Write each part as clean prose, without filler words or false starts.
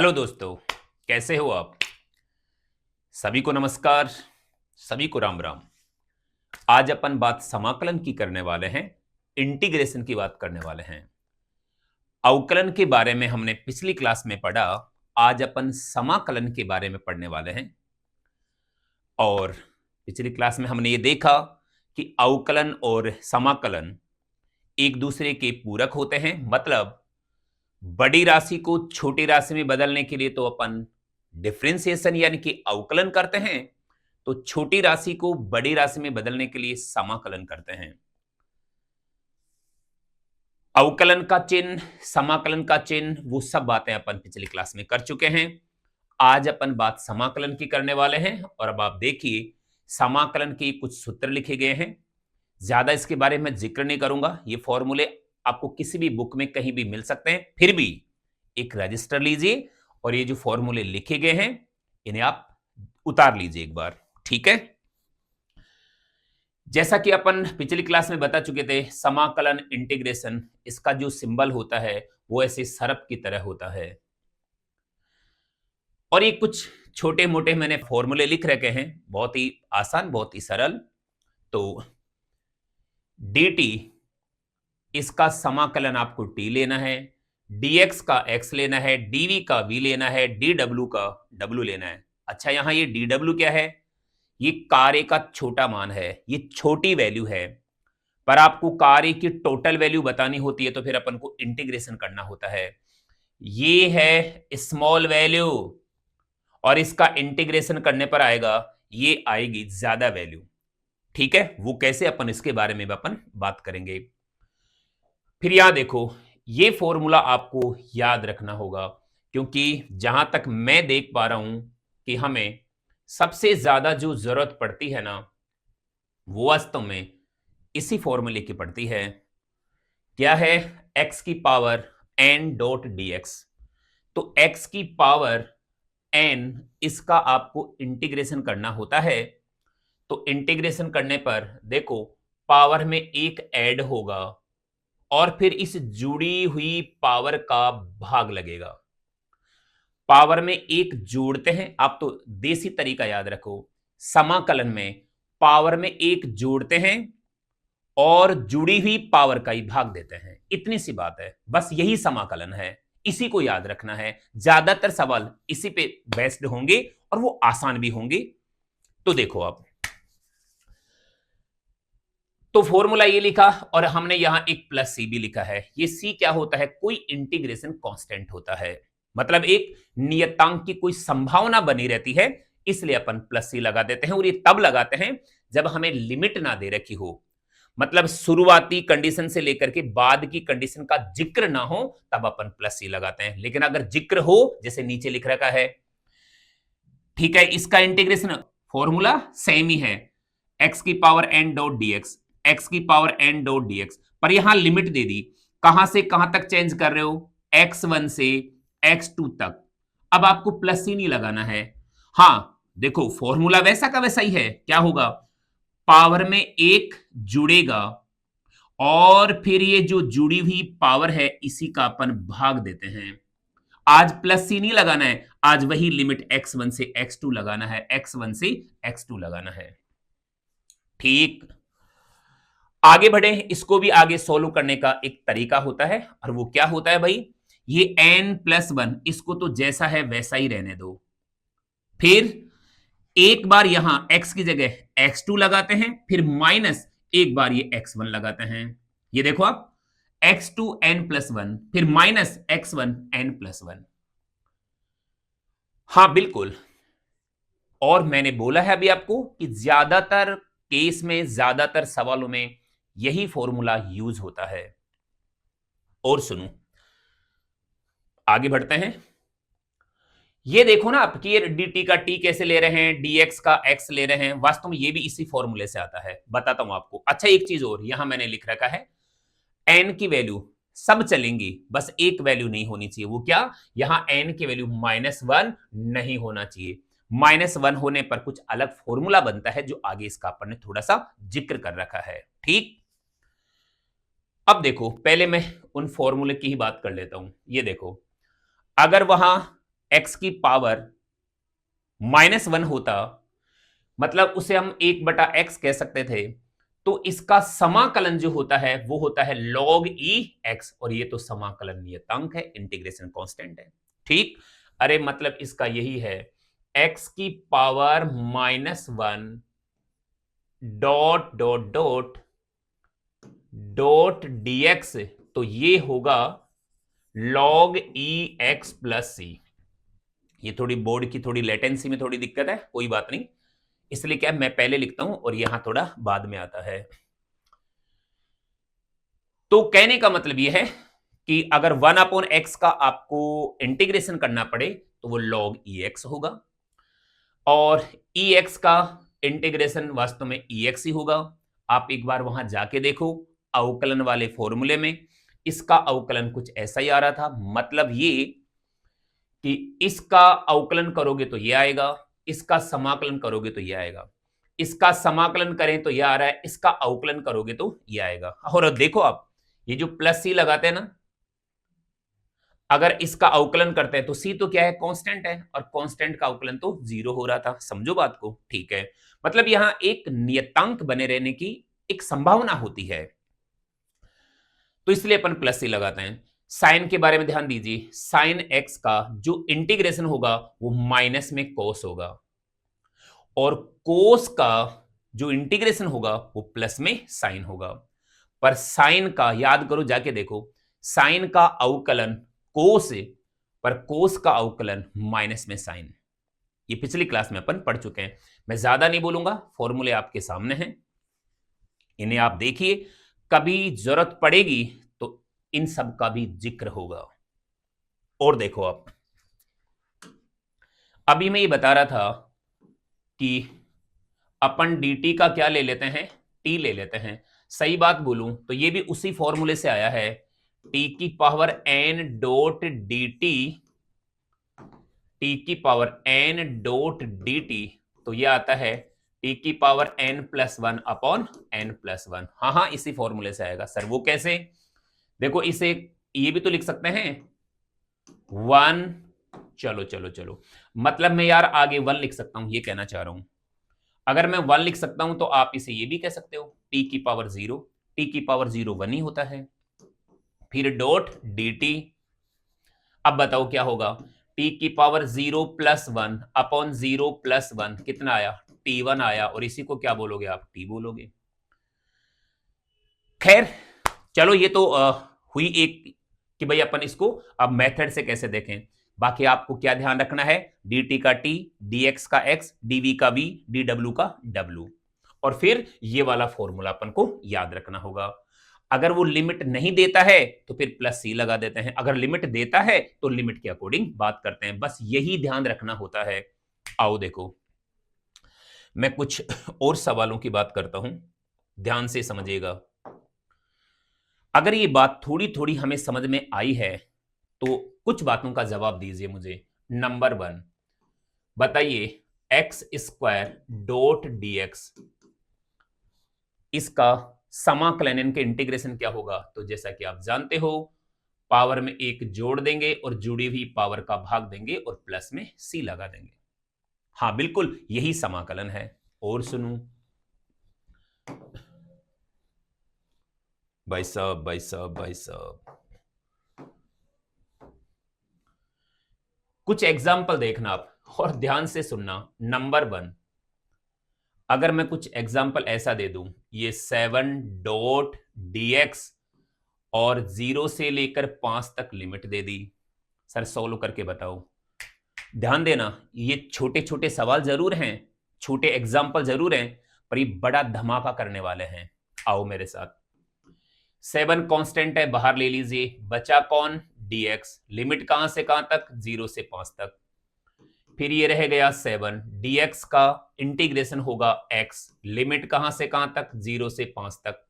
Hello दोस्तों, कैसे हो आप? सभी को नमस्कार, सभी को राम राम। आज अपन बात समाकलन की करने वाले हैं, इंटीग्रेशन की बात करने वाले हैं। अवकलन के बारे में हमने पिछली क्लास में पढ़ा, आज अपन समाकलन के बारे में पढ़ने वाले हैं। और पिछली क्लास में हमने ये देखा कि अवकलन और समाकलन एक दूसरे के पूरक होते हैं। मतलब बड़ी राशि को छोटी राशि में बदलने के लिए तो अपन डिफरेंशिएशन यानी कि अवकलन करते हैं, तो छोटी राशि को बड़ी राशि में बदलने के लिए समाकलन करते हैं। अवकलन का चिन्ह, समाकलन का चिन्ह, वो सब बातें अपन पिछली क्लास में कर चुके हैं। आज अपन बात समाकलन की करने वाले हैं। और अब आप देखिए, समाकलन के कुछ सूत्र लिखे गए हैं। ज्यादा इसके बारे में जिक्र नहीं करूंगा। ये फॉर्मूले आपको किसी भी बुक में कहीं भी मिल सकते हैं। फिर भी एक रजिस्टर लीजिए और ये जो फॉर्मूले लिखे गए हैं इन्हें आप उतार लीजिए एक बार, ठीक है? जैसा कि अपन पिछली क्लास में बता चुके थे, समाकलन इंटीग्रेशन, इसका जो सिंबल होता है वो ऐसे सर्प की तरह होता है। और ये कुछ छोटे मोटे मैंने फॉर्मूले लिख रखे हैं, बहुत ही आसान, बहुत ही सरल। तो dt, इसका समाकलन आपको t लेना है, dx का x लेना है, dv का v लेना है, dw का w लेना है। अच्छा, यहां ये dw क्या है? ये कार्य का छोटा मान है, ये छोटी वैल्यू है। पर आपको कार्य की टोटल वैल्यू बतानी होती है तो फिर अपन को इंटीग्रेशन करना होता है। ये है स्मॉल वैल्यू और इसका इंटीग्रेशन करने पर आएगा, ये आएगी ज्यादा वैल्यू। ठीक है, वो कैसे, अपन इसके बारे में भी अपन बात करेंगे। फिर यहां देखो, ये फॉर्मूला आपको याद रखना होगा, क्योंकि जहां तक मैं देख पा रहा हूं कि हमें सबसे ज्यादा जो जरूरत पड़ती है ना, वो वास्तव में इसी फॉर्मूले की पड़ती है। क्या है? x की पावर n डॉट dx। तो x की पावर n, इसका आपको इंटीग्रेशन करना होता है। तो इंटीग्रेशन करने पर देखो, पावर में एक ऐड होगा और फिर इस जुड़ी हुई पावर का भाग लगेगा। पावर में एक जोड़ते हैं, आप तो देसी तरीका याद रखो, समाकलन में पावर में एक जोड़ते हैं और जुड़ी हुई पावर का ही भाग देते हैं। इतनी सी बात है, बस यही समाकलन है, इसी को याद रखना है। ज्यादातर सवाल इसी पे बेस्ड होंगे और वो आसान भी होंगे। तो देखो आप, तो फॉर्मूला ये लिखा और हमने यहां एक प्लस सी भी लिखा है। ये सी क्या होता है? कोई इंटीग्रेशन कांस्टेंट होता है, मतलब एक नियतांक की कोई संभावना बनी रहती है, इसलिए अपन प्लस सी लगा देते हैं। और ये तब लगाते हैं जब हमें लिमिट ना दे रखी हो, मतलब शुरुआती कंडीशन से लेकर के बाद की कंडीशन का जिक्र ना हो, तब अपन प्लस सी लगाते हैं। लेकिन अगर जिक्र हो, जैसे नीचे लिख रखा है, ठीक है, इसका इंटीग्रेशन फॉर्मूला सेम ही है, x की power n dot dx, x की पावर n डॉट dx। पर यहां लिमिट दे दी, कहां से कहां तक चेंज कर रहे हो? x1 से x2 तक। अब आपको प्लस ही नहीं लगाना है। हां देखो, फॉर्मूला वैसा का वैसा ही है। क्या होगा? पावर में एक जुड़ेगा और फिर ये जो जुड़ी हुई पावर है इसी का अपन भाग देते हैं। आज प्लस सी नहीं लगाना है, आज वही लिमिट x1 से x2 लगाना है, x1 से x2 लगाना है। ठीक, आगे बढ़े। इसको भी आगे सोल्व करने का एक तरीका होता है, और वो क्या होता है भाई? ये n+1, इसको तो जैसा है वैसा ही रहने दो। फिर एक बार यहां x की जगह x2 लगाते हैं, फिर माइनस एक बार ये x1 लगाते हैं। ये देखो आप, x2 n+1, फिर माइनस x1 n+1। हां बिल्कुल, और मैंने बोला है अभी आपको कि ज्यादातर केस में, ज्यादातर सवालों में यही फॉर्मूला यूज होता है। और सुनो, आगे बढ़ते हैं। ये देखो ना आप कि ये dt का t कैसे ले रहे हैं, dx का x ले रहे हैं, वास्तव में ये भी इसी फॉर्मूले से आता है, बताता हूं आपको। अच्छा, एक चीज और यहां मैंने लिख रखा है, n की वैल्यू सब चलेंगी, बस एक वैल्यू नहीं होनी चाहिए। वो क्या? यहां n की वैल्यू -1 नहीं होना चाहिए। -1 होने पर कुछ अलग फॉर्मूला बनता है, जो आगे इसका अपन ने थोड़ा सा जिक्र कर रखा है। ठीक, अब देखो, पहले मैं उन फॉर्मूले की ही बात कर लेता हूं। ये देखो, अगर वहां x की पावर -1 होता, मतलब उसे हम 1/x कह सकते थे, तो इसका समाकलन जो होता है वो होता है log e x, और ये तो समाकलन नियतांक है, इंटीग्रेशन कांस्टेंट है। ठीक, अरे मतलब इसका यही है, x की power -1 dot dot dot dot dx, तो ये होगा log e x plus c। ये थोड़ी बोर्ड की थोड़ी लेटेंसी में थोड़ी दिक्कत है, कोई बात नहीं, इसलिए क्या मैं पहले लिखता हूं और यहां थोड़ा बाद में आता है। तो कहने का मतलब यह है कि अगर 1/x का आपको इंटीग्रेशन करना पड़े तो वो log ex होगा, और ex का इंटीग्रेशन वास्तव में ex ही होगा। आप एक बार वहां जाके देखो अवकलन वाले फॉर्मूले में, इसका अवकलन कुछ ऐसा ही आ रहा था, मतलब ये कि इसका अवकलन करोगे तो ये आएगा, इसका समाकलन करोगे तो ये आएगा, इसका समाकलन करें तो ये आ रहा है, इसका अवकलन करोगे तो ये आएगा। और देखो आप ये जो प्लस सी लगाते हैं ना, अगर इसका अवकलन करते हैं तो सी तो क्या है, कांस्टेंट है, और कांस्टेंट का अवकलन तो 0 हो रहा था। समझो बात को, ठीक है, मतलब यहां एक नियतांक बने रहने की एक संभावना होती है, तो इसलिए अपन प्लस सी लगाते हैं। साइन के बारे में ध्यान दीजिए, साइन एक्स का जो इंटीग्रेशन होगा वो माइनस में कोस होगा, और कोस का जो इंटीग्रेशन होगा वो प्लस में साइन होगा। पर साइन का याद करो, जाके देखो, साइन का अवकलन कोस, पर कोस का अवकलन माइनस में साइन। ये पिछली क्लास में अपन पढ़ चुके हैं, मैं ज्यादा नहीं बोलूंगा, फॉर्मूले आपके सामने हैं, इन्हें आप देखिए, कभी जरूरत पड़ेगी तो इन सब का भी जिक्र होगा। और देखो आप, अभी मैं ये बता रहा था कि अपन dt का क्या ले लेते हैं, t ले लेते हैं। सही बात बोलूं तो ये भी उसी फॉर्मूले से आया है, t की power n dot dt, t की पावर n डॉट dt, तो ये आता है t की पावर n+1 अपॉन n+1। हाँ हाँ, इसी फॉर्मूले से आएगा। सर वो कैसे? देखो इसे ये भी तो लिख सकते हैं 1, चलो चलो चलो, मतलब मैं यार आगे 1 लिख सकता हूं, ये कहना चाह रहा हूं। अगर मैं 1 लिख सकता हूं तो आप इसे ये भी कह सकते हो t की पावर 0, t की पावर 0 1 ही होता है, फिर डॉट dt। अब बताओ क्या होगा, t की पावर 0+1 अपॉन 0+1 कितना आया, t1 आया, और इसी को क्या बोलोगे आप, t बोलोगे। खैर चलो, ये तो हुई एक कि भाई अपन इसको अब मेथड से कैसे देखें। बाकी आपको क्या ध्यान रखना है, dt का t, dx का x, dv का v, dw का w, और फिर ये वाला फॉर्मूला अपन को याद रखना होगा। अगर वो लिमिट नहीं देता है तो फिर प्लस सी लगा देते हैं, अगर लिमिट देता है तो लिमिट के अकॉर्डिंग बात करते हैं, बस यही ध्यान रखना होता है। आओ देखो, मैं कुछ और सवालों की बात करता हूं, ध्यान से समझिएगा। अगर ये बात थोड़ी थोड़ी हमें समझ में आई है तो कुछ बातों का जवाब दीजिए मुझे। नंबर 1 बताइए, x² डॉट dx, इसका समाकलन, इनके इंटीग्रेशन क्या होगा? तो जैसा कि आप जानते हो, पावर में 1 जोड़ देंगे और जुड़ी हुई पावर का भाग देंगे और प्लस में c लगा देंगे। हाँ बिल्कुल, यही समाकलन है। और सुनू भाई साहब, भाई साहब, भाई साहब, कुछ एग्जाम्पल देखना आप और ध्यान से सुनना। नंबर 1, अगर मैं कुछ एग्जाम्पल ऐसा दे दूं, ये 7 डॉट dx और 0 से लेकर 5 तक लिमिट दे दी, सर सॉल्व करके बताओ। ध्यान देना, ये छोटे छोटे सवाल जरूर हैं, छोटे एग्जाम्पल जरूर हैं, पर ये बड़ा धमाका करने वाले हैं। आओ मेरे साथ। 7 कांस्टेंट है, बाहर ले लीजिए, बचा कौन, dx, लिमिट कहां से कहां तक, 0 से 5 तक। फिर ये रह गया 7, dx का इंटीग्रेशन होगा x, लिमिट कहां से कहां तक, 0 से 5 तक।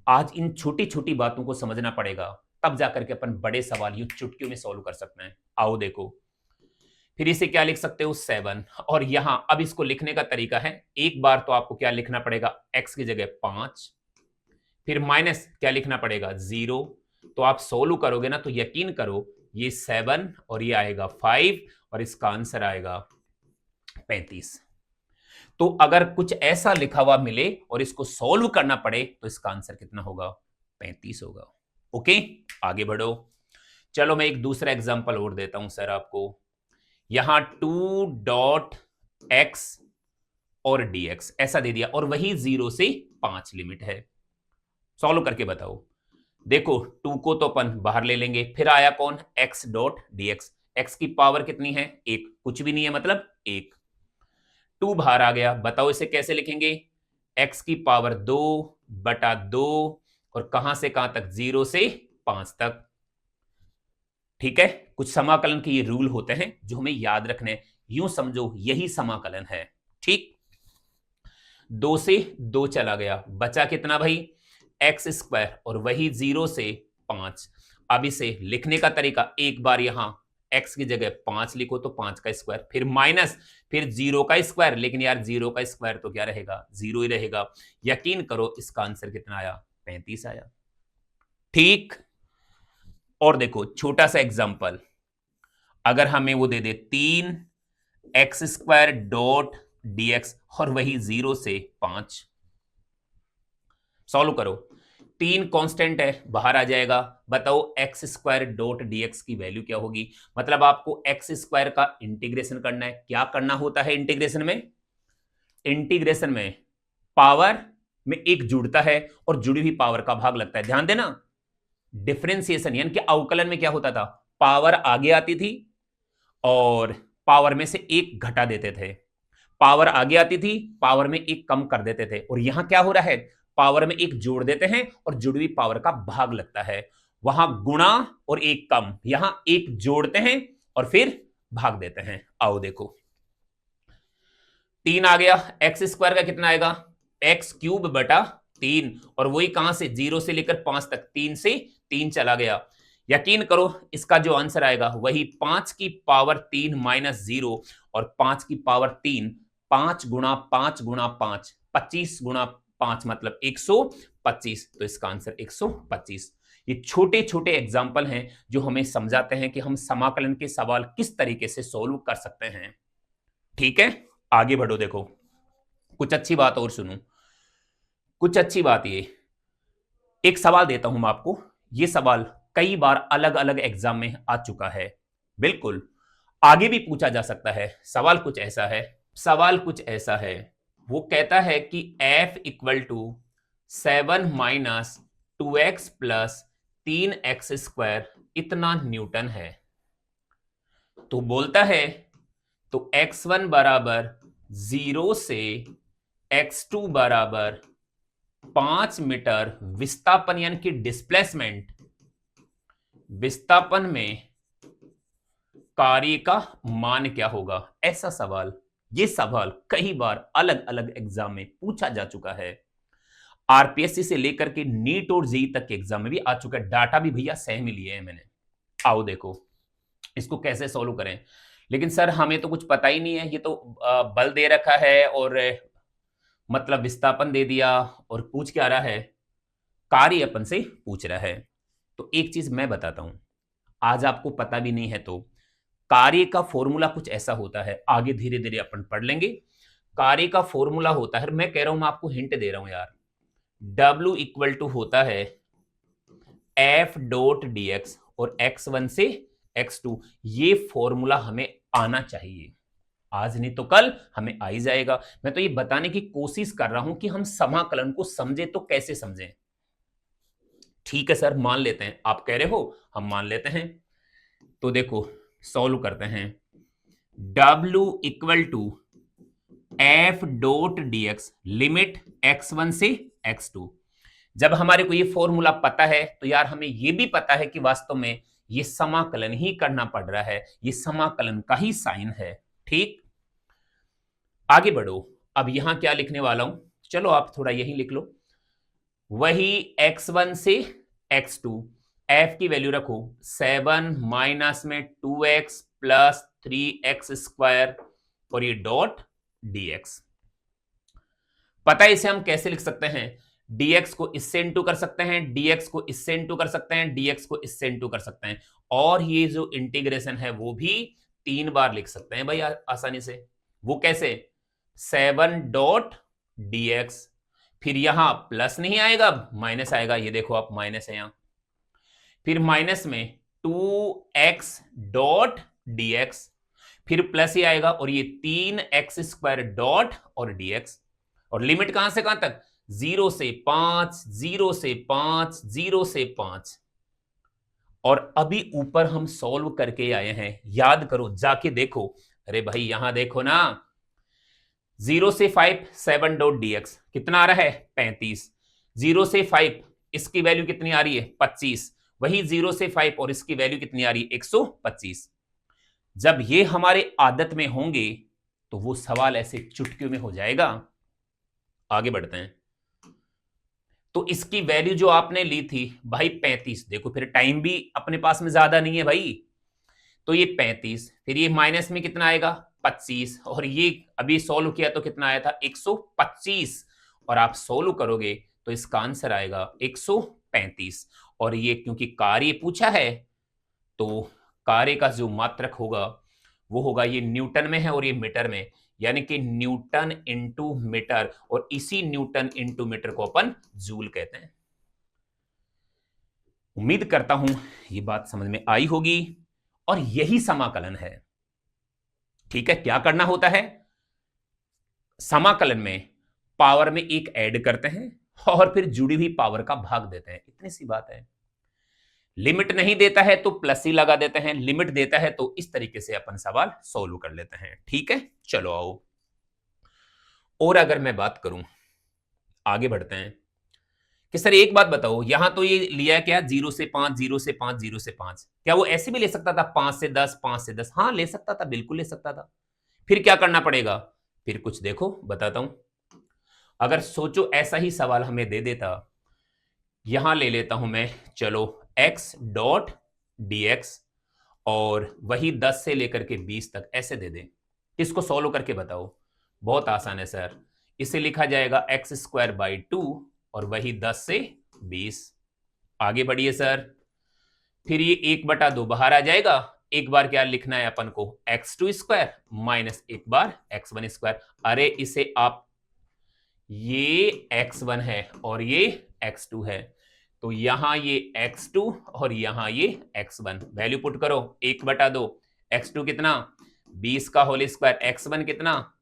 आज इन छोटी छोटी बातों को समझना पड़ेगा, तब जाकर के अपन बड़े सवाल यूं चुटकियों में सॉल्व कर सकते हैं। आओ देखो, फिर इसे क्या लिख सकते हो, 7, और यहां अब इसको लिखने का तरीका है, एक बार तो आपको क्या लिखना पड़ेगा, x की जगह 5, फिर माइनस क्या लिखना पड़ेगा, 0। तो आप सोल्व करोगे ना तो यकीन करो ये 7 और ये आएगा 5, और इसका आंसर आएगा 35। तो अगर कुछ ऐसा लिखा हुआ मिले और इसको सॉल्व करना पड़े तो इसका आंसर कितना होगा? 35 होगा। ओके, आगे बढ़ो। चलो मैं एक दूसरा एग्जांपल और देता हूं सर आपको। यहां 2.x और dx ऐसा दे दिया और वही 0 से 5 लिमिट है। सॉल्व करके बताओ। देखो 2 को तो अपन बाहर ले लेंगे, फिर आया कौन? x dot dx। x की पावर कितनी है? 1, कुछ भी नहीं है मतलब 1। 2 बाहर आ गया, बताओ इसे कैसे लिखेंगे? x की पावर 2 बटा 2 और कहां से कहां तक? 0 से 5 तक। ठीक है, कुछ समाकलन के ये रूल होते हैं जो हमें याद रखने हैं। यूं समझो यही समाकलन है। ठीक, 2 से 2 चला गया, बचा कितना भाई? एक्स स्क्वायर और वही 0 से 5। अब इसे लिखने का तरीका, एक बार यहां x की जगह 5 लिखो तो 5 का स्क्वायर, फिर माइनस, फिर 0 का स्क्वायर। लेकिन यार 0 का स्क्वायर तो क्या रहेगा? 0 ही रहेगा। यकीन करो इसका आंसर कितना आया? 35 आया। ठीक, और देखो छोटा सा एग्जांपल, अगर हमें वो दे दे 3x स्क्वायर डॉट dx और वही 0 से 5। सॉल्व करो। 3 कांस्टेंट है, बाहर आ जाएगा। बताओ एक्स स्क्वायर डॉट dx की वैल्यू क्या होगी? मतलब आपको एक्स स्क्वायर का इंटीग्रेशन करना है। क्या करना होता है इंटीग्रेशन में? इंटीग्रेशन में पावर में एक जुड़ता है और जुड़ी हुई पावर का भाग लगता है। ध्यान देना, डिफरेंशिएशन यानी कि अवकलन में क्या होता था? पावर आगे आती थी और पावर में से एक घटा देते थे। पावर आगे आती थी, पावर में एक कम कर देते थे। और यहां क्या हो रहा है? पावर में एक जोड़ देते हैं और जुड़ी हुई पावर का भाग लगता है। वहां गुणा और एक कम, यहां एक जोड़ते हैं और फिर भाग देते हैं। आओ देखो, 3 आ गया, एक्स स्क्वायर का कितना आएगा? एक्स क्यूब बटा 3 और वही कहां से? 0 से लेकर 5 तक, 3 से 3 चला गया। यकीन करो इसका जो आंसर आएगा वही 5 की पावर 3 माइनस 0 और 5 की पावर 3, 5 गुणा 5 गुणा 5, 25 गुणा 5 मतलब 125। तो इसका आंसर 125। ये छोटे छोटे एग्जाम्पल हैं जो हमें समझाते हैं कि हम समाकलन के सवाल किस तरीके से सोल्व कर सकते हैं। ठीक है, आगे बढ़ो। देखो कुछ अच्छी बात और सुनो, कुछ अच्छी बात। ये एक सवाल देता हूं मैं आपको, ये सवाल कई बार अलग अलग एग्जाम में आ चुका है, बिल्कुल आगे भी पूछा जा सकता है। सवाल कुछ ऐसा है, वो कहता है कि f equal to 7 minus 2x plus 3x square इतना न्यूटन है। तो बोलता है तो x1 बराबर 0 से x2 बराबर 5 मीटर विस्थापन यानी कि डिस्प्लेसमेंट, विस्थापन में कार्य का मान क्या होगा? ऐसा सवाल, ये सवाल कई बार अलग अलग एग्जाम में पूछा जा चुका है। आरपीएससी से लेकर के नीट और जेईई तक के एग्जाम में भी आ चुका है। डाटा भी भैया सेम ही लिए हैं मैंने। आओ देखो इसको कैसे सॉल्व करें। लेकिन सर हमें तो कुछ पता ही नहीं है, ये तो बल दे रखा है और मतलब विस्थापन दे दिया और पूछ क्या रहा है? कार्य अपन से पूछ रहा है। तो एक चीज मैं बताता हूं, आज आपको पता भी नहीं है तो कार्य का फॉर्मूला कुछ ऐसा होता है, आगे धीरे धीरे अपन पढ़ लेंगे। कार्य का फॉर्मूला होता है, मैं कह रहा हूं, मैं आपको हिंट दे रहा हूं यार, W इक्वल टू होता है F डॉट dx और x1 से x2। ये फॉर्मूला हमें आना चाहिए, आज नहीं तो कल हमें आ ही जाएगा। मैं तो ये बताने की कोशिश कर रहा हूं कि हम समाकलन को समझे तो कैसे समझें। ठीक है सर, मान लेते हैं, आप कह रहे हो हम मान लेते हैं। तो देखो सॉल्व करते हैं। W equal to F dot dx limit x1 से x2। जब हमारे को ये फॉर्मूला पता है तो यार हमें ये भी पता है कि वास्तव में ये समाकलन ही करना पड़ रहा है, ये समाकलन का ही साइन है। ठीक, आगे बढ़ो। अब यहां क्या लिखने वाला हूं, चलो आप थोड़ा यही लिख लो। वही x1 से x2, f की वैल्यू रखो 7 माइनस में 2x प्लस 3x स्क्वायर और ये डॉट dx। पता है इसे हम कैसे लिख सकते हैं? dx को इससे इंटू कर सकते हैं, dx को इससे इंटू कर सकते हैं, dx को इससे इंटू कर सकते हैं। और ये जो इंटीग्रेशन है वो भी 3 बार लिख सकते हैं भाई आसानी से। वो कैसे? 7.dx, फिर यहां प्लस नहीं आएगा, माइनस आएगा, ये देखो आप माइनस है यहां, फिर माइनस में 2x.dx, फिर प्लस ही आएगा, और ये 3x² डॉट और dx, और लिमिट कहां से कहां तक? 0 से 5, 0 से 5, 0 से 5। और अभी ऊपर हम सॉल्व करके आए हैं, याद करो, जाके देखो। अरे भाई यहां देखो ना, 0 से 5 7.dx कितना आ रहा है? 35। 0 से 5 इसकी वैल्यू कितनी आ रही है? 25। वही 0 से 5 और इसकी वैल्यू कितनी आ रही है? 125। जब ये हमारे आदत में होंगे तो वो सवाल ऐसे चुटकियों में हो जाएगा। आगे बढ़ते हैं। तो इसकी वैल्यू जो आपने ली थी भाई 35, देखो फिर टाइम भी अपने पास में ज्यादा नहीं है भाई, तो ये 35, फिर ये माइनस में कितना आएगा? 25, और ये अभी सॉल्व किया तो कितना आया था? 125, और आप सॉल्व करोगे तो इसका आंसर आएगा 135। और ये क्योंकि कार्य पूछा है तो कार्य का जो मात्रक होगा वो होगा, ये न्यूटन में है और ये मीटर में, यानी कि न्यूटन इंटू मीटर, और इसी न्यूटन इंटू मीटर को अपन जूल कहते हैं। उम्मीद करता हूं ये बात समझ में आई होगी, और यही समाकलन है। ठीक है, क्या करना होता है? समाकलन में पावर में एक ऐड करते हैं और फिर जुड़ी हुई पावर का भाग देते हैं, इतनी सी बात है। लिमिट नहीं देता है तो प्लस ही लगा देते हैं, लिमिट देता है तो इस तरीके से अपन सवाल सॉल्व कर लेते हैं। ठीक है, चलो आओ। और अगर मैं बात करूं, आगे बढ़ते हैं कि सर एक बात बताओ, यहां तो ये लिया क्या? 0 से 5, 0 से 5, 0 से 5, क्या वो ऐसे भी ले सकता था? 5 से 10, 5 से 10, हाँ ले सकता था, बिल्कुल ले सकता था। फिर क्या करना पड़ेगा? फिर कुछ देखो बताता हूं। अगर सोचो ऐसा ही सवाल हमें दे देता, यहां ले लेता हूं मैं, चलो x.dx, और वही 10 से लेकर के 20 तक ऐसे दे दें। इसको सॉल्व करके बताओ। बहुत आसान है सर, इसे लिखा जाएगा x²/2, और वही 10 से 20। आगे बढ़िए सर, फिर ये 1/2 बाहर आ जाएगा। एक बार क्या लिखना है अपन को? x² माइनस एक बार x1²। अरे इसे आप, ये x1 है और ये x2 है, तो यहां ये x2 और यहां ये x1, वैल्यू पुट करो। 1/2, x2 कितना? 20 का होल स्क्वायर, x1 कितना?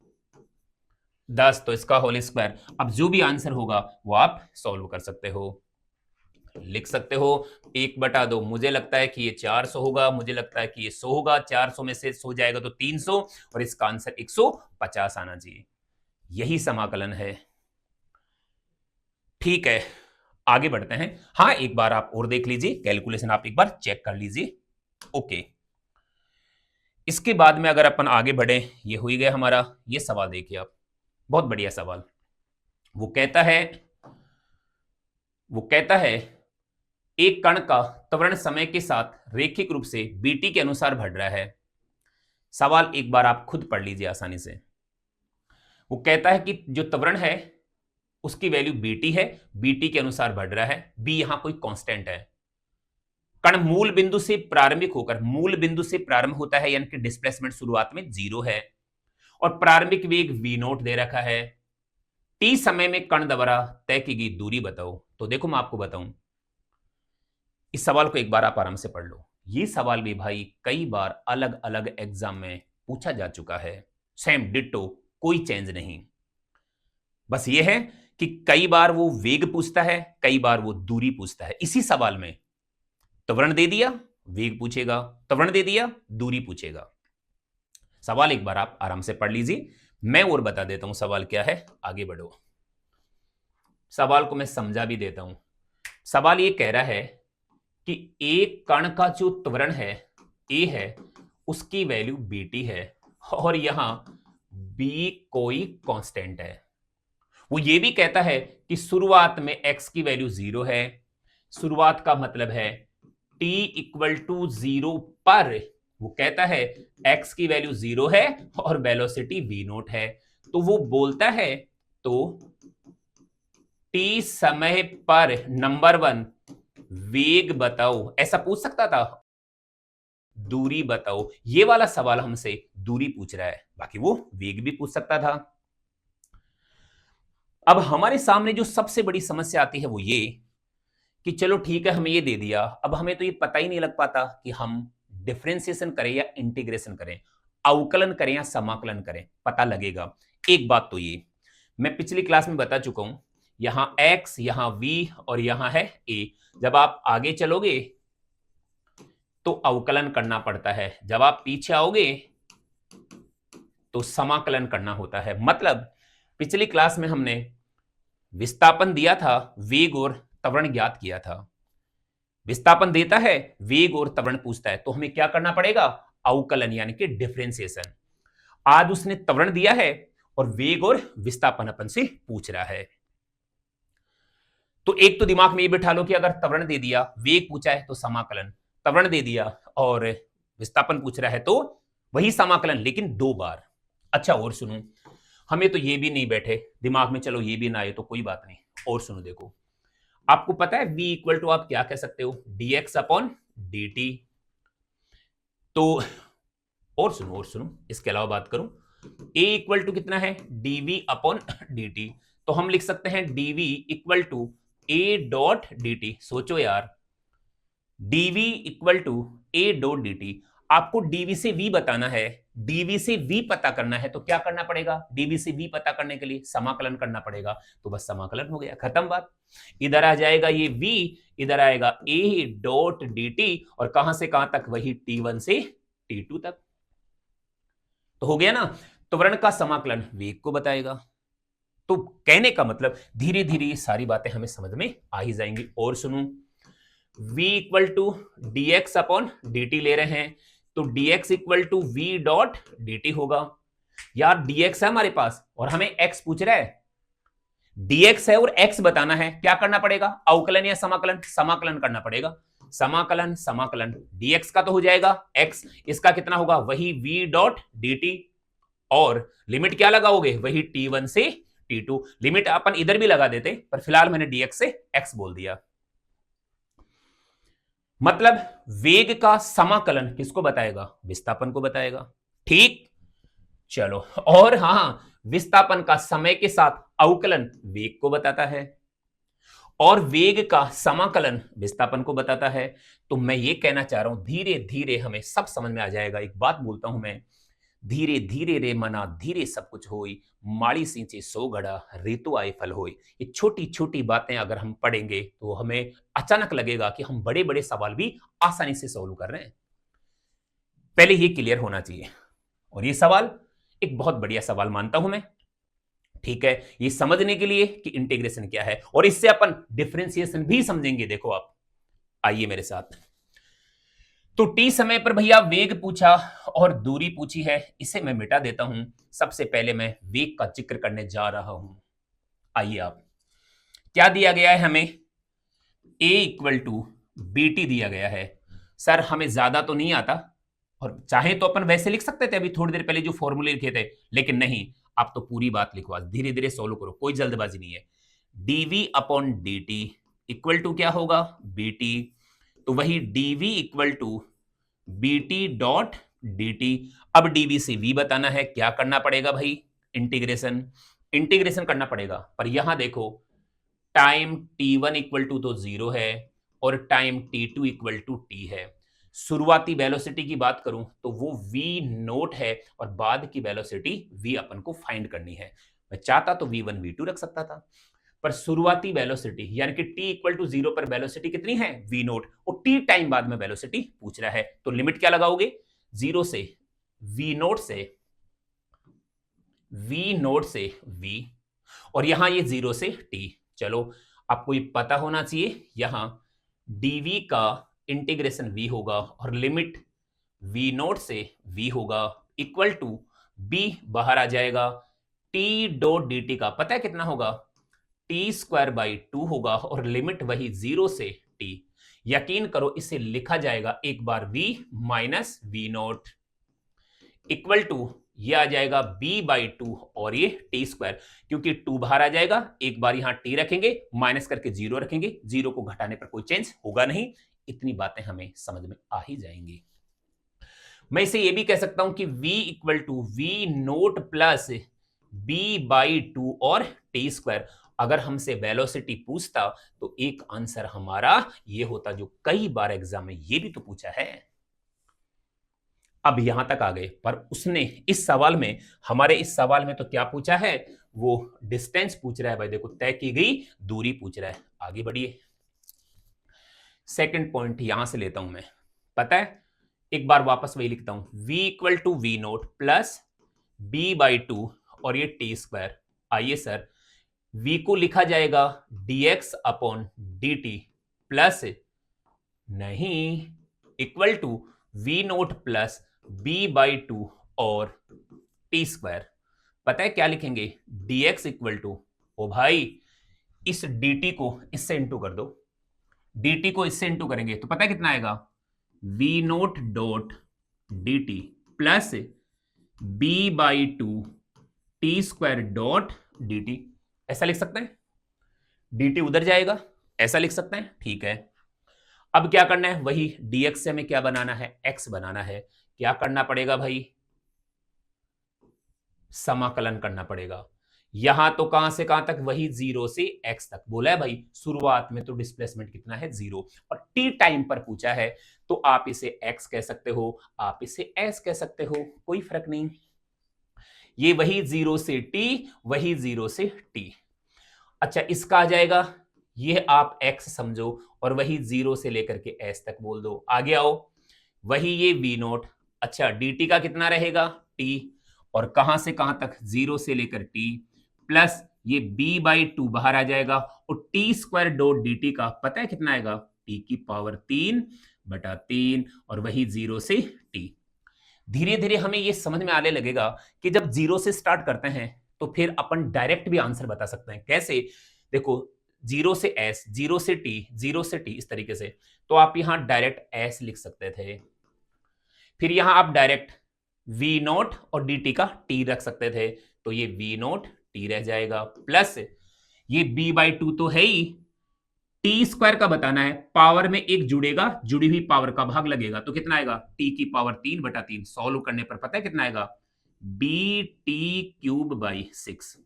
10, तो इसका होल स्क्वायर। अब जो भी आंसर होगा वो आप सॉल्व कर सकते हो, लिख सकते हो। 1/2, मुझे लगता है कि ये 400 होगा, मुझे लगता है कि ये 100 होगा, 400 में से 100 जाएगा तो 300, और इसका आंसर 150 आना चाहिए। यही समाकलन है। ठीक है, आगे बढ़ते हैं। हाँ, एक बार आप और देख लीजिए, कैलकुलेशन आप एक बार चेक कर लीजिए। ओके, इसके बाद में अगर अपन आगे बढ़े, ये हो ही गया हमारा। ये सवाल देखिए आप, बहुत बढ़िया सवाल। वो कहता है एक कण का त्वरण समय के साथ रैखिक रूप से बीटी के अनुसार बढ़ रहा है। सवाल एक बार आप खुद पढ़ लीजिए आसानी से। वो कहता है कि जो त्वरण है उसकी वैल्यू बीटी है, बीटी के अनुसार बढ़ रहा है, बी यहां कोई कांस्टेंट है। कण मूल बिंदु से प्रारंभिक होकर, मूल बिंदु से प्रारंभ होता है, यानी कि डिस्प्लेसमेंट शुरुआत में 0 है, और प्रारंभिक वेग v0 दे रखा है। टी समय में कण द्वारा तय की गई दूरी बताओ। तो देखो मैं आपको बताऊं, इस सवाल को एक बार आप आराम से पढ़ लो। ये सवाल भी भाई कई बार अलग अलग एग्जाम में पूछा जा चुका है, सेम डिट्टो, कोई चेंज नहीं। बस ये है कि कई बार वो वेग पूछता है, कई बार वो दूरी पूछता है। इसी सवाल में त्वरण दे दिया, वेग पूछेगा, त्वरण दे दिया, दूरी पूछेगा। सवाल एक बार आप आराम से पढ़ लीजिए, मैं और बता देता हूं सवाल क्या है। आगे बढ़ो, सवाल को मैं समझा भी देता हूं। सवाल ये कह रहा है कि एक कण का जो त्वरण है ए है, उसकी वैल्यू बीटी है, और यहां बी कोई कांस्टेंट है। वो ये भी कहता है कि शुरुआत में x की वैल्यू 0 है। शुरुआत का मतलब है t=0 पर वो कहता है x की वैल्यू 0 है और वेलोसिटी v0 है। तो वो बोलता है तो t समय पर नंबर 1 वेग बताओ, ऐसा पूछ सकता था। दूरी बताओ। ये वाला सवाल हमसे दूरी पूछ रहा है, बाकी वो वेग भी पूछ सकता था। अब हमारे सामने जो सबसे बड़ी समस्या आती है वो ये कि चलो ठीक है, हमें ये दे दिया, अब हमें तो ये पता ही नहीं लग पाता कि हम डिफरेंशिएशन करें या इंटीग्रेशन करें, अवकलन करें या समाकलन करें। पता लगेगा। एक बात तो ये मैं पिछली क्लास में बता चुका हूं, यहां x, यहां v और यहां है a। जब आप आगे चलोगे तो अवकलन करना पड़ता है, जब आप पीछे आओगे तो समाकलन करना होता है। मतलब पिछली क्लास में हमने विस्थापन दिया था, वेग और त्वरण ज्ञात किया था। विस्थापन देता है, वेग और त्वरण पूछता है, तो हमें क्या करना पड़ेगा? अवकलन यानी कि डिफरेंशिएशन। आज उसने त्वरण दिया है और वेग और विस्थापन अपन से पूछ रहा है। तो एक तो दिमाग में ये बिठा लो कि अगर त्वरण दे दिया, वेग पूछा है तो समाकलन, त्वरण दे दिया और विस्थापन पूछ रहा है तो वही समाकलन, लेकिन 2 बार। अच्छा और सुनो, हमें तो ये भी नहीं बैठे दिमाग में, चलो ये भी ना आए तो कोई बात नहीं। और सुनो, देखो आपको पता है v इक्वल टू आप क्या कह सकते हो? dx upon dt। तो और सुनो, इसके अलावा बात करूं, a इक्वल टू कितना है? dv upon dt। तो हम लिख सकते हैं dv equal to a dot dt। सोचो यार, dv equal to a dot dt। आपको dv से v बताना है, dv से v पता करना है, तो क्या करना पड़ेगा? dv से v पता करने के लिए समाकलन करना पड़ेगा। तो बस समाकलन हो गया, खत्म बात। इधर आ जाएगा ये v, इधर आएगा a डॉट dt और कहां से कहां तक? वही t1 से t2 तक। तो हो गया ना। त्वरण का समाकलन वेग को बताएगा। तो कहने का मतलब धीरे धीरे ये सारी बातें हमें समझ में आ ही जाएंगी। और सुनो, v equal to dx upon dt ले रहे हैं, तो dx equal to v dot dt होगा। यार dx है हमारे पास और हमें x पूछ रहा है, dx है और x बताना है, क्या करना पड़ेगा? अवकलन या समाकलन? समाकलन करना पड़ेगा। समाकलन समाकलन, dx का तो हो जाएगा x, इसका कितना होगा? वही v डॉट dt और लिमिट क्या लगाओगे? वही t1 से t2। लिमिट अपन इधर भी लगा देते, पर फिलहाल मैंने dx से x बोल दिया। मतलब वेग का समाकलन किसको बताएगा? विस्थापन को बताएगा। ठीक, चलो। और हां, विस्थापन का समय के साथ अवकलन वेग को बताता है और वेग का समाकलन विस्थापन को बताता है। तो मैं ये कहना चाह रहा हूं, धीरे धीरे हमें सब समझ में आ जाएगा। एक बात बोलता हूं मैं, धीरे धीरे रे मना धीरे सब कुछ होई, माड़ी सींचे सो घड़ा ऋतु आए फल होई। ये छोटी छोटी बातें अगर हम पढ़ेंगे तो हमें अचानक लगेगा कि हम बड़े बड़े सवाल भी आसानी से सॉल्व कर रहे हैं। पहले ये क्लियर होना चाहिए। और ये सवाल एक बहुत बढ़िया सवाल मानता हूं मैं। ठीक है, ये समझने के लिए कि इंटीग्रेशन क्या है और इससे अपन डिफरेंशिएशन भी समझेंगे। देखो आप, आइए मेरे साथ। तो t समय पर भैया वेग पूछा और दूरी पूछी है, इसे मैं मिटा देता हूं। सबसे पहले मैं वेग का जिक्र करने जा रहा हूं। आइए आप, क्या दिया गया है हमें? a इक्वल टू बीटी दिया गया है। सर हमें ज्यादा तो नहीं आता, और चाहे तो अपन वैसे लिख सकते थे अभी थोड़ी देर पहले जो फॉर्मूले लिखे थे, लेकिन नहीं, आप तो पूरी बात लिखो, आज धीरे धीरे सोल्व करो, कोई जल्दबाजी नहीं है। dv upon dt equal to क्या होगा? bt। तो वही dv equal to bt dot dt। अब dv से v बताना है, क्या करना पड़ेगा भाई? इंटीग्रेशन, इंटीग्रेशन करना पड़ेगा। पर यहां देखो, टाइम t1 इक्वल टू तो 0 है और time t2 equal to t है। शुरुआती वेलोसिटी की बात करूं तो वो v नोट है और बाद की वेलोसिटी v अपन को फाइंड करनी है। मैं चाहता तो v1 v2 रख सकता था, पर शुरुआती वेलोसिटी यानी कि t इक्वल टू 0 पर वेलोसिटी कितनी है? v नोट, और t टाइम बाद में वेलोसिटी पूछ रहा है, तो लिमिट क्या लगाओगे? 0 से v नोट से v, और यहां ये 0 से t। चलो, आपको ये पता होना चाहिए, यहां dv का इंटीग्रेशन v होगा और लिमिट v नोट से v होगा, इक्वल टू b बाहर आ जाएगा, t डॉट dt का पता है कितना होगा? टी स्क्वायर बाई 2 होगा और लिमिट वही 0 से t। यकीन करो, इसे लिखा जाएगा एक बार v minus v naught equal to ये आ जाएगा b बाई 2 और ये टी स्क्वायर, क्योंकि 2 बाहर आ जाएगा, एक बार यहां t रखेंगे, माइनस करके 0 रखेंगे, 0 को घटाने पर कोई चेंज होगा नहीं। इतनी बातें हमें समझ में आ ही जाएंगी। मैं इसे ये भी कह सकता हूं कि v equal to v naught plus b/2 और टी स्क्वायर। अगर हमसे वेलोसिटी पूछता तो एक आंसर हमारा ये होता, जो कई बार एग्जाम में ये भी तो पूछा है। अब यहां तक आ गए, पर उसने इस सवाल में, हमारे इस सवाल में तो क्या पूछा है, वो डिस्टेंस पूछ रहा है भाई। देखो, तय की गई दूरी पूछ रहा है। आगे बढ़िए, सेकंड पॉइंट यहां से लेता हूं मैं। पता है, एक बार वापस वही लिखता हूं, v equal to v naught plus b/2 और ये टी स्क्वायर। आइए सर, v को लिखा जाएगा dx अपॉन dt प्लस, नहीं, equal to v naught plus b/2 और टी स्क्वायर। पता है क्या लिखेंगे, dx इक्वल टू, ओ भाई, इस dt को इससे इंटू कर दो। dt को इससे इंटू करेंगे तो पता है कितना आएगा, v naught dot d t plus b/2 t square dot d t. ऐसा लिख सकते हैं, dt उधर जाएगा, ऐसा लिख सकते हैं, ठीक है। अब क्या करना है, वही dx से हमें क्या बनाना है, x बनाना है। क्या करना पड़ेगा भाई, समाकलन करना पड़ेगा। यहां तो कहां से कहां तक, वही 0 से x तक बोला है भाई। शुरुआत में तो डिस्प्लेसमेंट कितना है, 0, और t टाइम पर पूछा है, तो आप इसे x कह सकते हो, आप इसे s कह सकते हो, कोई फर्क नहीं। ये वही 0 से t, वही 0 से t। अच्छा, इसका आ जाएगा, ये आप x समझो और वही 0 से लेकर के s तक बोल दो। आगे आओ, वही ये v नोट, अच्छा dt का कितना रहेगा, t, और कहां से कहां तक, 0 से लेकर t, प्लस ये b/2 बाहर आ जाएगा, और टी स्क्वायर डॉट dt का पता है कितना आएगा, t की पावर 3/3, और वही 0 से t। धीरे धीरे हमें ये समझ में आने लगेगा कि जब 0 से स्टार्ट करते हैं तो फिर अपन डायरेक्ट भी आंसर बता सकते हैं। कैसे, देखो, 0 से s, 0 से t, 0 से t, इस तरीके से। तो आप यहां डायरेक्ट s लिख सकते थे, फिर यहां आप डायरेक्ट v नोट और dt का t रख सकते थे, तो ये v नोट t रह जाएगा, प्लस ये b/2 तो है ही, टी स्क्वायर का बताना है, पावर में एक जुड़ेगा, जुड़ी हुई पावर का भाग लगेगा, तो कितना आएगा, टी की पावर 3/3। सॉल्व करने पर पता है कितना आएगा, bt³/6।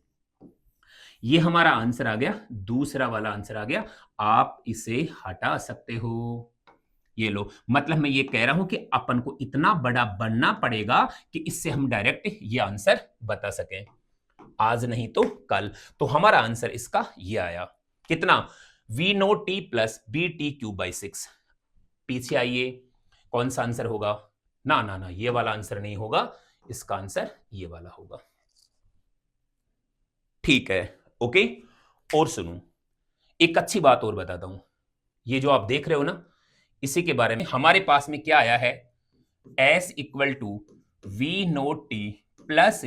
ये हमारा आंसर आ गया, दूसरा वाला आंसर आ गया। आप इसे हटा सकते हो, ये लो। मतलब मैं ये कह रहा हूं कि अपन को इतना बड़ा बनना पड़ेगा कि इससे हम डायरेक्ट ये आंसर बता सकें, आज नहीं तो कल। तो हमारा आंसर इसका ये आया, कितना, we naught t plus bt³/6। पीछे आइए, कौन सा आंसर होगा, ना ना ना, ये वाला आंसर नहीं होगा, इसका आंसर ये वाला होगा। ठीक है, ओके। और सुनो, एक अच्छी बात और बताता हूं, ये जो आप देख रहे हो ना, इसी के बारे में हमारे पास में क्या आया है, s equal to v naught t plus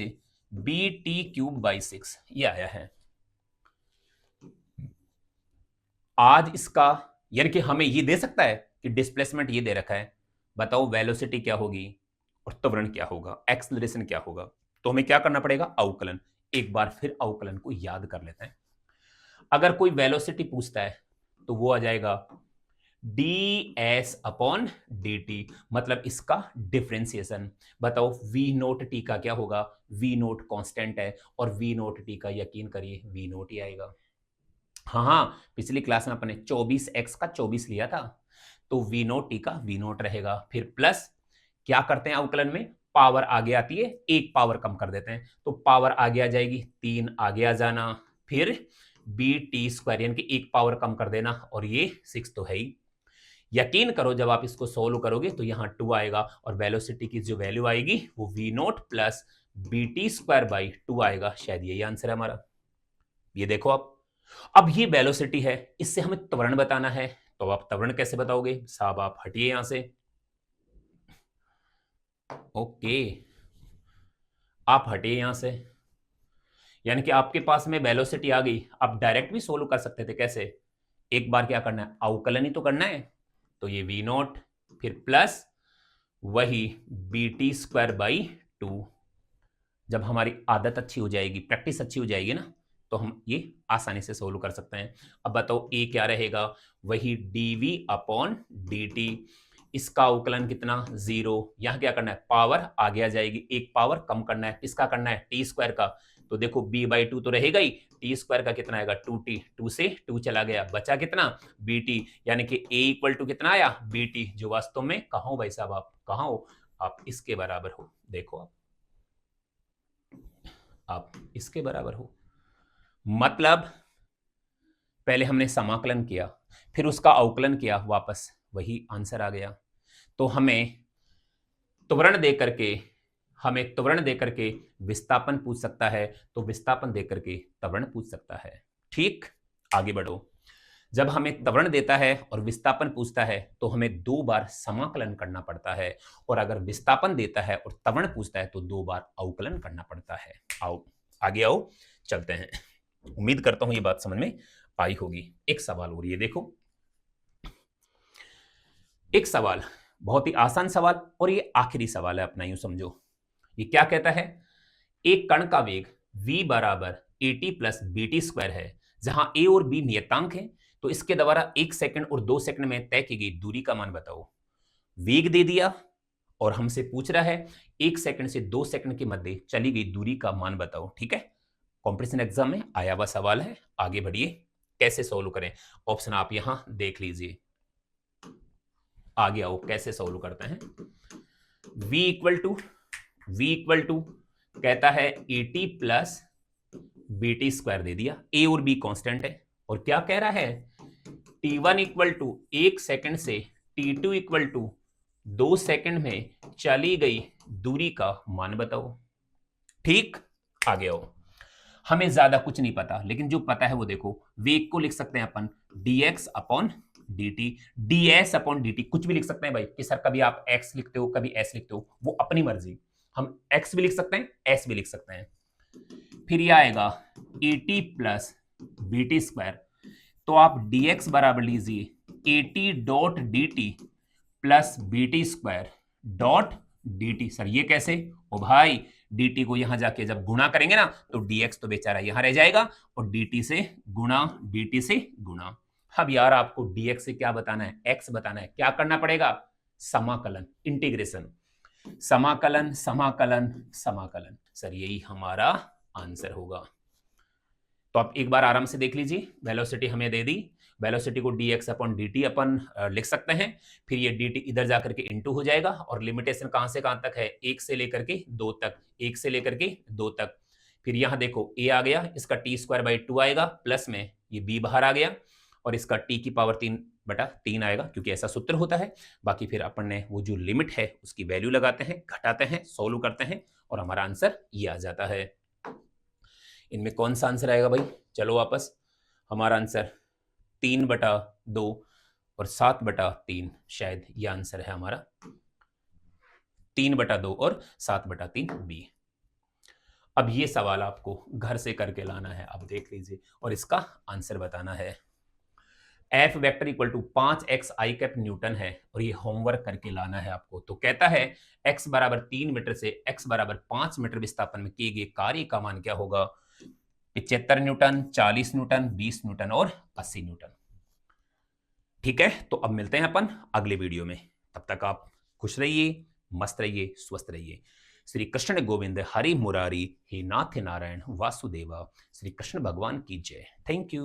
bt³/6, ये आया है। आज इसका, यानी कि हमें ये दे सकता है कि डिस्प्लेसमेंट ये दे रखा है, बताओ वेलोसिटी क्या होगी और त्वरण क्या होगा, एक्सेलरेशन क्या होगा। तो हमें क्या करना पड़ेगा, अवकलन। एक बार फिर अवकलन को याद कर लेते हैं। अगर कोई वेलोसिटी पूछता है तो वो आ जाएगा ds अपॉन dt, मतलब इसका डिफरेंशिएशन। बताओ v नोट t का क्या होगा, v नोट कांस्टेंट है, और v नोट t का यकीन करिए v नोट ही आएगा। हाँ, पिछली क्लास में अपने 24x का 24 लिया था, तो v नोट t का v नोट रहेगा। फिर प्लस, क्या करते हैं अवकलन में, पावर आगे आती है, एक पावर कम कर देते हैं, तो पावर आगे आ जाएगी, 3 आगे आ जाना, फिर bt² यानी कि एक पावर कम कर देना, और ये 6 तो है ही। यकीन करो, जब आप इसको सोल्व करोगे तो यहां 2 आएगा, और वेलोसिटी की जो वैल्यू आएगी वो v नोट प्लस bt²/2 आएगा। शायद यही आंसर है हमारा। ये देखो अब ये वेलोसिटी है, इससे हमें त्वरण बताना है, तो आप त्वरण कैसे बताओगे साहब, आप हटिए यहां से। ओके, आप हटिए यहां से, यानी कि आपके पास में वेलोसिटी आ गई। आप डायरेक्ट भी सोल्व कर सकते थे, कैसे, एक बार क्या करना है, अवकलन ही तो करना है, तो ये v नोट, फिर प्लस वही bt²/2। जब हमारी आदत अच्छी हो जाएगी, प्रैक्टिस अच्छी हो जाएगी ना, तो हम ये आसानी से सोल्व कर सकते हैं। अब बताओ a क्या रहेगा, वही dv अपॉन dt, इसका अवकलन कितना 0। यहां क्या करना है, पावर आगे आ जाएगी, एक पावर कम करना है, किसका करना है, टी स्क्वायर का। तो देखो b/2 तो रहेगा ही, टी स्क्वायर का कितना आएगा 2t, 2 से 2 चला गया, बचा कितना bt, यानी कि a इक्वल टू कितना आया bt, जो वास्तव में कहां हो भाई साहब, आप कहां हो, आप इसके बराबर हो। देखो आप इसके बराबर हो, मतलब पहले हमने समाकलन किया, फिर उसका अवकलन किया, वापस वही आंसर आ गया। तो हमें त्वरण दे करके विस्थापन पूछ सकता है, तो विस्थापन दे करके त्वरण पूछ सकता है। ठीक, आगे बढ़ो। जब हमें त्वरण देता है और विस्थापन पूछता है तो हमें 2 बार समाकलन करना पड़ता है, और अगर विस्थापन देता है और त्वरण पूछता है तो 2 बार अवकलन करना पड़ता है। आओ आगे आओ, चलते हैं। उम्मीद करता हूं ये बात समझ में आई होगी। एक सवाल और ये देखो, एक सवाल बहुत ही आसान सवाल, और ये आखिरी सवाल है अपना, यूं समझो। ये क्या कहता है, एक कण का वेग v बराबर at प्लस bt स्क्वायर है, जहां a और b नियतांक है, तो इसके द्वारा 1 सेकंड और 2 सेकंड में तय की गई दूरी का मान बताओ। वेग दे दिया और हमसे पूछ रहा है 1 सेकंड से 2 सेकंड के मध्य चली गई दूरी का मान बताओ। ठीक है, कॉम्पिटिशन एग्जाम में आया हुआ सवाल है। आगे बढ़िए, कैसे सोल्व करें, ऑप्शन आप यहां देख लीजिए। आगे आओ, कैसे सोल्व करते हैं। v इक्वल टू कहता है at प्लस bt स्क्वायर दे दिया, a और b कांस्टेंट है, और क्या कह रहा है t1 इक्वल टू 1 सेकंड से t2 इक्वल टू 2 सेकंड में चली गई दूरी का मान बताओ। ठीक, आगे आओ। हमें ज्यादा कुछ नहीं पता, लेकिन जो पता है वो देखो, वेग को लिख सकते हैं अपन dx upon dt, ds upon dt, कुछ भी लिख सकते हैं भाई, कि सर कभी आप x लिखते हो कभी s लिखते हो, वो अपनी मर्जी। हम x भी लिख सकते हैं, s भी लिख सकते हैं। फिर ये आएगा at प्लस bt स्क्वायर, तो आप dx बराबर लीजिए at dot dt plus bt square dot dt। Sir ये कैसे, ओ भाई dt को यहां जाके जब गुणा करेंगे ना, तो dx तो बेचारा यहां रह जाएगा, और dt से गुणा। अब यार आपको dx से क्या बताना है, x बताना है, क्या करना पड़ेगा, समाकलन, इंटीग्रेशन, समाकलन समाकलन समाकलन। सर यही हमारा आंसर होगा। तो आप एक बार आराम से देख लीजिए, वेलोसिटी हमें दे दी, वेलोसिटी को dx अपॉन dt अपन लिख सकते हैं, फिर ये dt इधर जाकर के इनटू हो जाएगा, और लिमिटेशन कहां से कहां तक है, 1 से लेकर के 2 तक, 1 से लेकर के 2 तक। फिर यहां देखो a आ गया, इसका t स्क्वायर बाई 2 आएगा, प्लस में ये b बाहर आ गया, और इसका t की पावर 3/3 आएगा, क्योंकि ऐसा सूत्र होता है। बाकी फिर अपन ने वो जो लिमिट है उसकी वैल्यू लगाते हैं, घटाते हैं, सोल्व करते हैं, और हमारा आंसर ये आ जाता है। इनमें कौन सा आंसर आएगा भाई, चलो वापस, हमारा आंसर 3/2 और 7/3, शायद ये आंसर है हमारा, 3/2 और 7/3 बी। अब ये सवाल आपको घर से करके लाना है, अब देख लीजिए, और इसका आंसर बताना है। F vector equal to 5x i cap newton है, और ये होमवर्क करके लाना है आपको। तो कहता है x बराबर 3 मीटर से x बराबर 5 मीटर विस्थापन में किए गए कार्य का मान क्या होगा, 75 न्यूटन, 40 न्यूटन, 20 न्यूटन और 80 न्यूटन। ठीक है, तो अब मिलते हैं अपन अगले वीडियो में, तब तक आप खुश रहिए, मस्त रहिए, स्वस्थ रहिए। श्री कृष्ण गोविंद हरि मुरारी हे नाथ नारायण वासुदेवा। श्री कृष्ण भगवान की जय। Thank you.